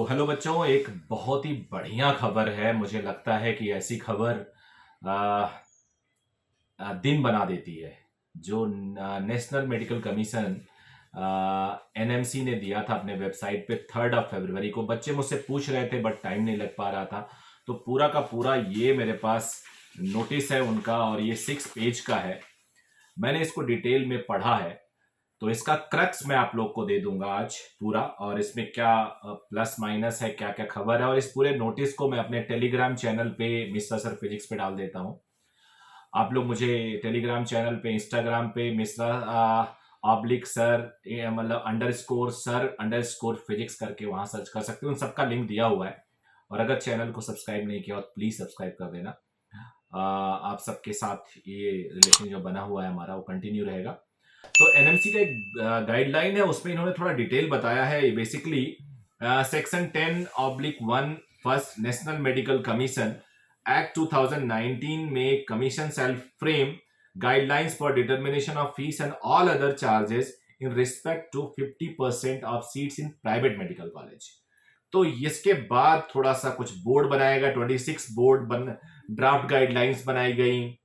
तो हेलो बच्चों, एक बहुत ही बढ़िया खबर है। मुझे लगता है कि ऐसी खबर आ, दिन बना देती है। जो नेशनल मेडिकल कमीशन एनएमसी ने दिया था अपने वेबसाइट पे 3 फरवरी को। बच्चे मुझसे पूछ रहे थे बट टाइम नहीं लग पा रहा था, तो पूरा का पूरा ये मेरे पास नोटिस है उनका, और ये 6 पेज का है। मैंने इसको डिटेल में पढ़ा है, तो इसका क्रक्स मैं आप लोग को दे दूंगा आज पूरा, और इसमें क्या प्लस माइनस है, क्या क्या खबर है। और इस पूरे नोटिस को मैं अपने टेलीग्राम चैनल पे मिस्टर सर फिजिक्स पे डाल देता हूँ। आप लोग मुझे टेलीग्राम चैनल पे, इंस्टाग्राम पे मिस्टर ऑब्लिक सर, मतलब _सर_फिजिक्स करके वहां सर्च कर सकते हो। उन सबका लिंक दिया हुआ है। और अगर चैनल को सब्सक्राइब नहीं किया हो तो प्लीज सब्सक्राइब कर देना। आप सबके साथ ये रिलेशन जो बना हुआ है हमारा, वो कंटिन्यू रहेगा। तो एनएमसी का एक गाइडलाइन है, उसमें इन्होंने थोड़ा डिटेल बताया है। Basically section 10/1 first national medical commission act 2019 में commission shall frame guidelines for determination of fees and all other charges in respect to 50% of seats in private medical college. तो इसके बाद थोड़ा सा कुछ बोर्ड बनाएगा, 26 ड्राफ्ट गाइडलाइंस बनाई गई।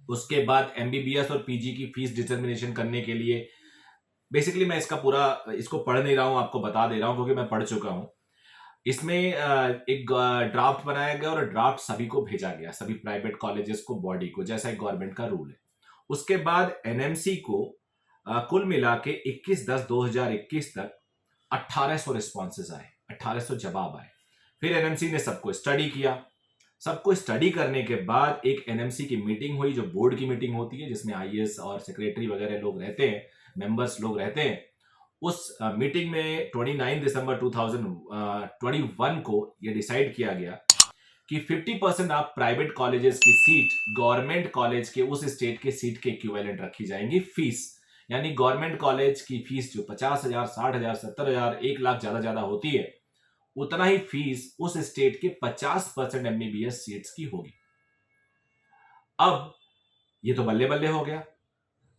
उसके बाद एमबीबीएस और पीजी की फीस डिटर्मिनेशन करने के लिए, बेसिकली मैं इसका पूरा इसको पढ़ नहीं रहा हूं, आपको बता दे रहा हूं क्योंकि मैं पढ़ चुका हूं। इसमें एक ड्राफ्ट बनाया गया और ड्राफ्ट सभी को भेजा गया, सभी प्राइवेट कॉलेजेस को, बॉडी को, जैसा एक गवर्नमेंट का रूल है। उसके बाद एनएमसी को कुल मिला के 21/10/2021 तक 1800 रिस्पॉन्सेज आए, 1800 जवाब आए। फिर एनएमसी ने सबको स्टडी किया। सबको स्टडी करने के बाद एक एनएमसी की मीटिंग हुई, जो बोर्ड की मीटिंग होती है, जिसमें आईएएस और सेक्रेटरी वगैरह लोग रहते हैं, मेंबर्स लोग रहते हैं। उस मीटिंग में 29 दिसंबर 2021 को यह डिसाइड किया गया कि 50% आप प्राइवेट कॉलेजेस की सीट गवर्नमेंट कॉलेज के उस स्टेट के सीट के इक्विवेलेंट रखी जाएंगी फीस। यानी गवर्नमेंट कॉलेज की फीस जो 50,000, 60,000, 70,000, 1 लाख ज्यादा होती है, उतना ही फीस उस स्टेट के 50% एमबीबीएस सीट्स की होगी। अब ये तो बल्ले बल्ले हो गया।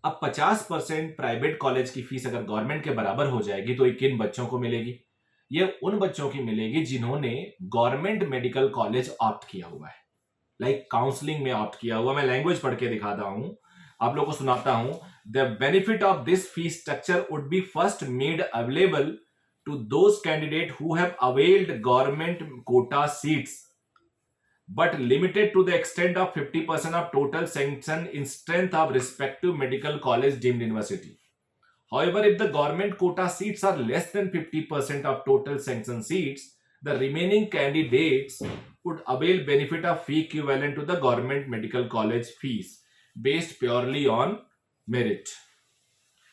अब 50% प्राइवेट कॉलेज की फीस अगर गवर्नमेंट के बराबर हो जाएगी तो ये किन बच्चों को मिलेगी? ये उन बच्चों की मिलेगी जिन्होंने गवर्नमेंट मेडिकल कॉलेज ऑप्ट किया हुआ है, लाइक काउंसलिंग में ऑप्ट किया हुआ। मैं लैंग्वेज पढ़ के दिखाता हूं, आप लोगों को सुनाता हूं। The benefit of this fees structure would be first made available to those candidates who have availed government quota seats but limited to the extent of 50% of total sanction in strength of respective medical college deemed university. However, if the government quota seats are less than 50% of total sanction seats, the remaining candidates would avail benefit of fee equivalent to the government medical college fees based purely on merit.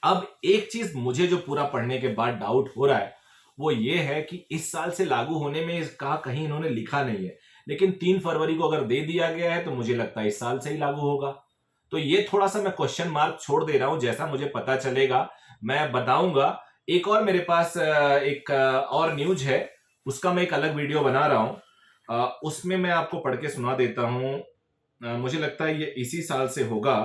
अब एक चीज मुझे जो पूरा पढ़ने के बाद doubt हो रहा है वो ये है कि इस साल से लागू होने में इसका कहीं इन्होंने लिखा नहीं है, लेकिन 3 फरवरी को अगर दे दिया गया है तो मुझे लगता है इस साल से ही लागू होगा। तो ये थोड़ा सा मैं क्वेश्चन मार्क छोड़ दे रहा हूं, जैसा मुझे पता चलेगा मैं बताऊंगा। एक और मेरे पास एक और न्यूज है, उसका मैं एक अलग वीडियो बना रहा हूं, उसमें मैं आपको पढ़ के सुना देता हूं। मुझे लगता है ये इसी साल से होगा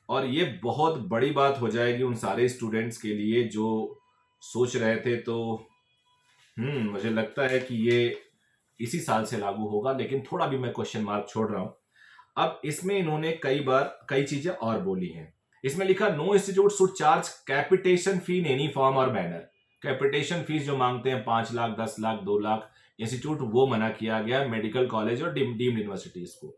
और ये बहुत बड़ी बात हो जाएगी उन सारे स्टूडेंट्स के लिए जो सोच रहे थे। तो मुझे लगता है कि ये इसी साल से लागू होगा, लेकिन थोड़ा भी मैं क्वेश्चन मार्क छोड़ रहा हूं। अब इसमें इन्होंने कई चीजें और बोली हैं। इसमें लिखा, no institute should charge capitation fee in any form और मैनर। कैपिटेशन फीस जो मांगते हैं 5 लाख, 10 लाख, 2 लाख इंस्टीट्यूट, वो मना किया गया मेडिकल कॉलेज और डीम्ड यूनिवर्सिटीज को।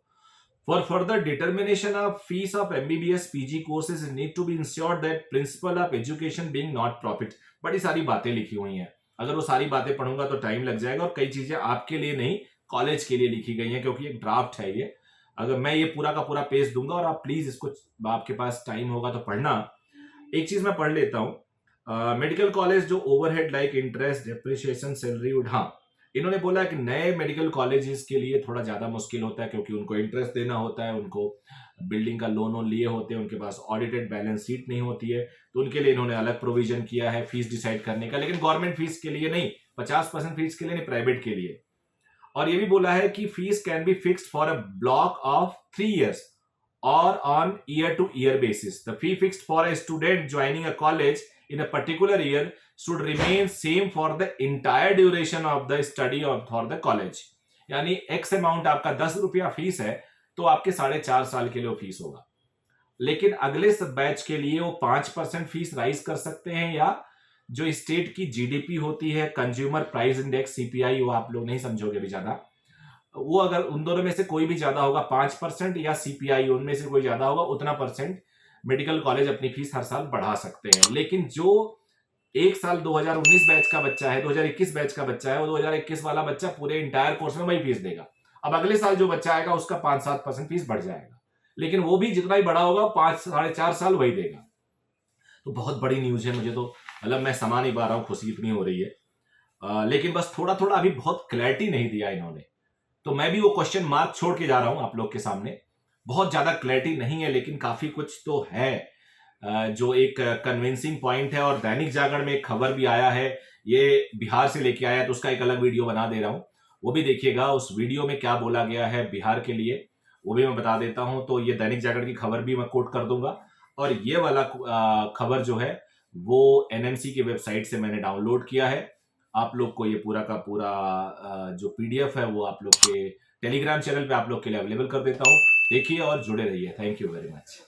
For further determination of fees of MBBS PG courses need to be ensured that principle of education being not profit। बड़ी सारी बातें लिखी हुई हैं, अगर वो सारी बातें पढ़ूंगा तो टाइम लग जाएगा, और कई चीजें आपके लिए नहीं कॉलेज के लिए लिखी गई हैं, क्योंकि एक ड्राफ्ट है ये। अगर मैं ये पूरा का पूरा पेज दूंगा और आप प्लीज इसको, आपके पास टाइम होगा तो पढ़ना। एक चीज मैं पढ़ लेता हूँ। मेडिकल कॉलेज जो overhead like interest, depreciation, salary would, हाँ इन्होंने बोला कि नए मेडिकल कॉलेजेस के लिए थोड़ा ज्यादा मुश्किल होता है, क्योंकि उनको इंटरेस्ट देना होता है, उनको बिल्डिंग का लोन लिए होते हैं, उनके पास ऑडिटेड बैलेंस शीट नहीं होती है, तो उनके लिए इन्होंने अलग प्रोविजन किया है फीस डिसाइड करने का, लेकिन गवर्नमेंट फीस के लिए नहीं, 50% फीस के लिए नहीं, प्राइवेट के लिए। और ये भी बोला है कि fees can be fixed for a block of 3 years और on year two year basis. The fee fixed for a student joining a college in a particular year should remain same for the entire duration of the study or for the college. यानी x amount आपका 10 रुपया fees है तो आपके 4.5 साल के लिए वो फीस होगा, लेकिन अगले सब बैच के लिए वो 5% फीस राइज कर सकते हैं, या जो स्टेट की जीडीपी होती है, कंज्यूमर प्राइस इंडेक्स सीपीआई, वो आप लोग नहीं समझोगे भी ज्यादा, वो अगर उन दोनों में से कोई भी ज्यादा होगा 5% या सीपीआई उनमें से कोई ज्यादा होगा, उतना परसेंट मेडिकल कॉलेज अपनी फीस हर साल बढ़ा सकते हैं। लेकिन जो एक साल 2019 बैच का बच्चा है, 2021 बैच का बच्चा है, वो 2021 वाला बच्चा पूरे इंटायर कोर्स में वही फीस देगा। अब अगले साल जो बच्चा आएगा उसका 5-7% फीस बढ़ जाएगा, लेकिन वो भी जितना ही बड़ा होगा 5-4.5 साल वही देगा। तो बहुत बड़ी न्यूज है, मुझे तो मतलब मैं समा नहीं पा रहा हूँ, खुशी इतनी हो रही है। लेकिन बस थोड़ा थोड़ा अभी बहुत क्लैरिटी नहीं दिया इन्होंने, तो मैं भी वो क्वेश्चन मार्क छोड़ के जा रहा हूं आप लोग के सामने। बहुत ज्यादा क्लैरिटी नहीं है, लेकिन काफी कुछ तो है जो एक कन्विंसिंग पॉइंट है। और दैनिक जागरण में एक खबर भी आया है, ये बिहार से लेके आया है, तो उसका एक अलग वीडियो बना दे रहा हूं, वो भी देखिएगा। उस वीडियो में क्या बोला गया है बिहार के लिए वो भी मैं बता देता हूं। तो ये दैनिक जागरण की खबर भी मैं कोट कर दूंगा, और ये वाला खबर जो है वो एनएमसी की वेबसाइट से मैंने डाउनलोड किया है। आप लोग को ये पूरा का पूरा जो पीडीएफ है वो आप लोग के टेलीग्राम चैनल पे आप लोग के लिए अवेलेबल कर देता हूं। देखिए और जुड़े रहिए। Thank you very much.